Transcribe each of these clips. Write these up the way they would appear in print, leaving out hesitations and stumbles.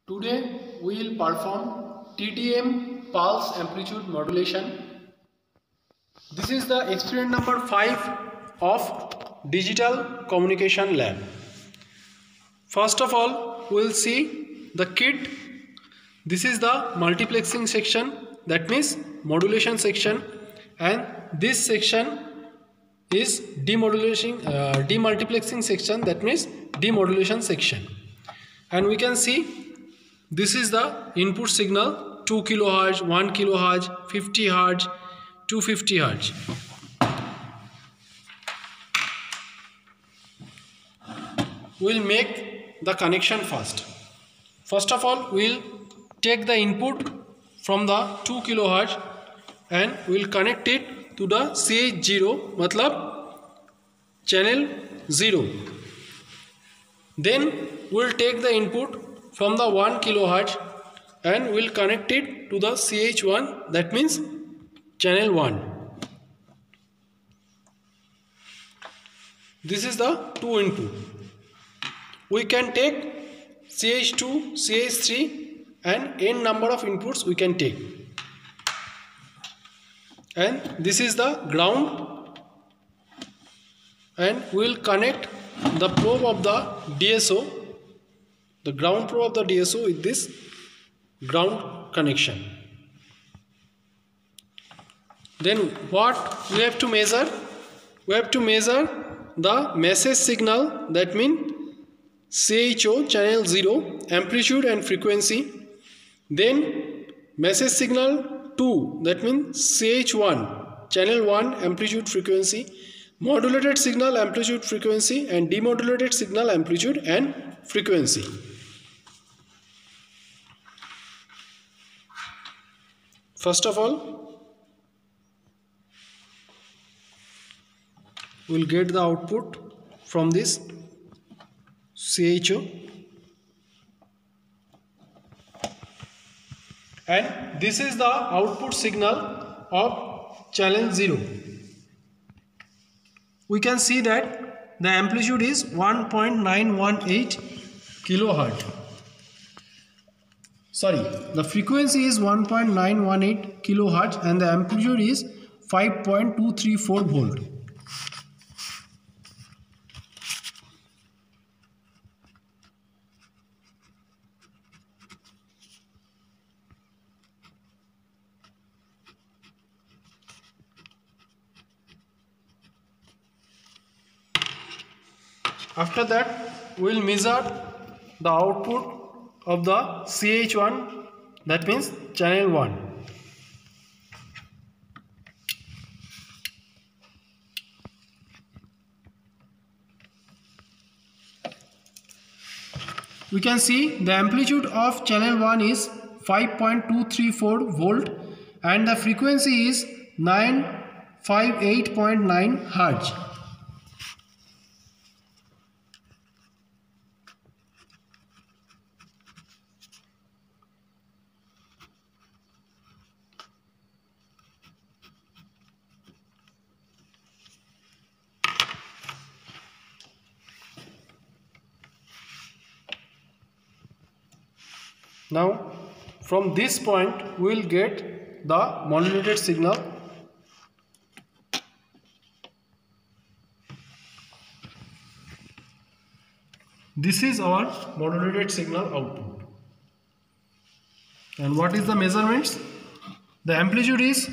Today we will perform TDM pulse amplitude modulation. This is the experiment number 5 of Digital Communication Lab. First of all, we will see the kit. This is the multiplexing section, that means modulation section, and this section is demultiplexing section, that means demodulation section. And we can see this is the input signal 2 kHz, 1 kHz, 50 Hz, 250 Hz. We will make the connection first. First of all, we will take the input from the 2 kHz and we will connect it to the CH0, matlab channel 0. Then we will take the input from the 1 kHz and we will connect it to the CH1, that means channel 1. This is the 2 input. We can take CH2, CH3 and n number of inputs we can take. And this is the ground, and we will connect the probe of the DSO, the ground probe of the DSO, with this ground connection. Then what we have to measure? We have to measure the message signal, that means CHO channel 0 amplitude and frequency. Then message signal 2, that means CH1 channel 1 amplitude frequency, modulated signal amplitude frequency, and demodulated signal amplitude and frequency. First of all, we will get the output from this CHO, and this is the output signal of channel 0. We can see that the amplitude is 1.918 kilohertz. Sorry, the frequency is 1.918 kilohertz and the amplitude is 5.234 volt. After that, we will measure the output of the CH1, that means channel 1. We can see the amplitude of channel 1 is 5.234 volt and the frequency is 958.9 Hz. Now from this point we will get the modulated signal. This is our modulated signal output. And what is the measurements? The amplitude is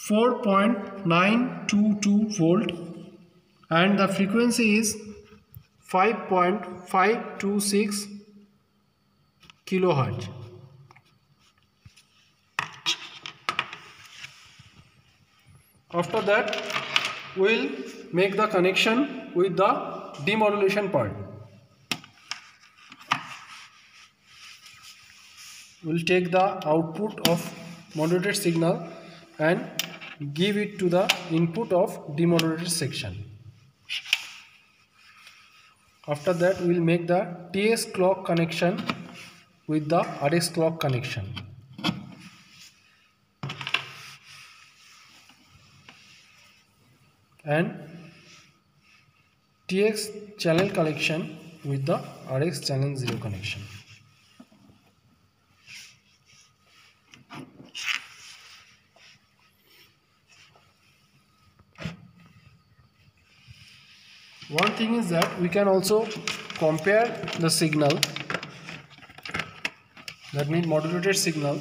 4.922 volt and the frequency is 5.526 kilohertz. After that, we will make the connection with the demodulation part. We will take the output of modulated signal and give it to the input of demodulated section. After that, we will make the TS clock connection with the RX clock connection. And TX channel connection with the RX channel 0 connection. one thing is that we can also compare the signal, that means modulated signal,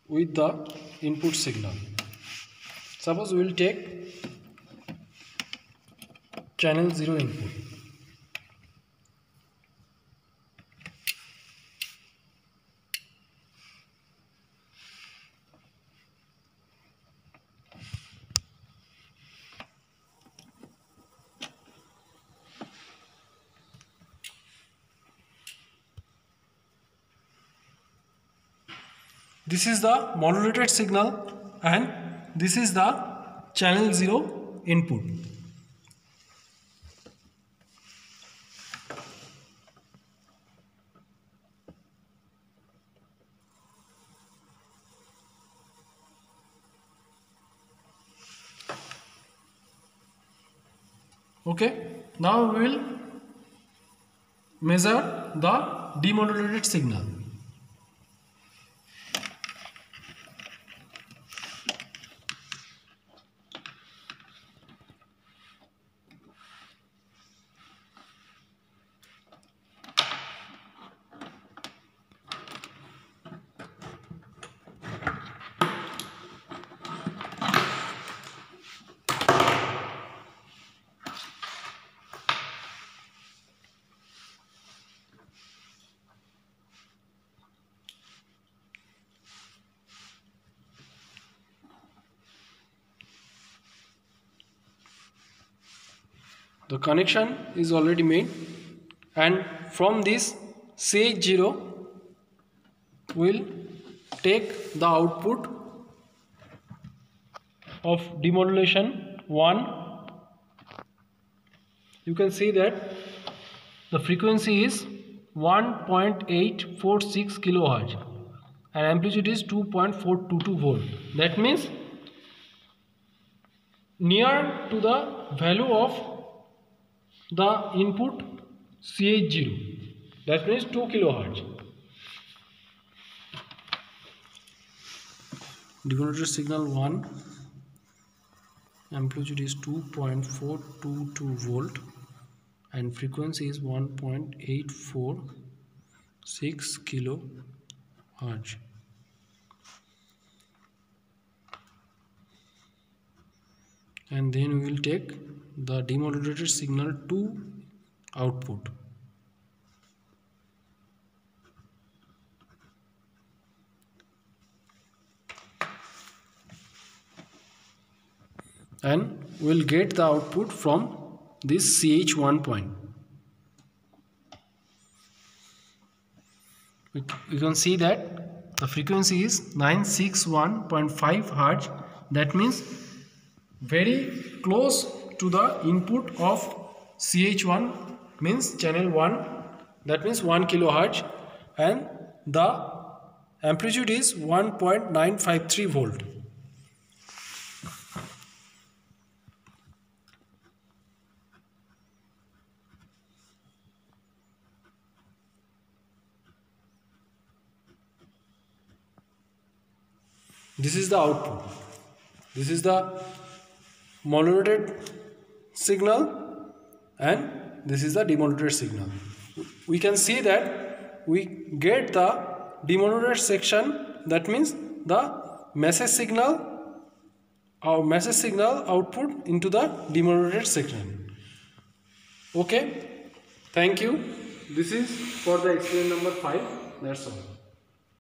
with the input signal. Suppose we will take channel 0 input. This is the modulated signal and this is the channel 0 input. Okay, now we will measure the demodulated signal. The connection is already made, and from this CH0 will take the output of demodulation 1. You can see that the frequency is 1.846 kilohertz and amplitude is 2.422 volt. That means near to the value of the input CH0, that means 2 kilohertz. Demodulated signal 1, amplitude is 2.422 volt and frequency is 1.846 kilohertz. And then we will take the demodulated signal to output. And we will get the output from this CH1 point. You can see that the frequency is 961.5 Hz. That means very close to the input of CH1, means channel 1, that means 1 kilohertz, and the amplitude is 1.953 volt. This is the output. This is the modulated signal and this is the demodulated signal. We can see that we get the demodulated section, that means the message signal, our message signal output into the demodulated section. Okay, thank you. This is for the experiment number 5. That's all.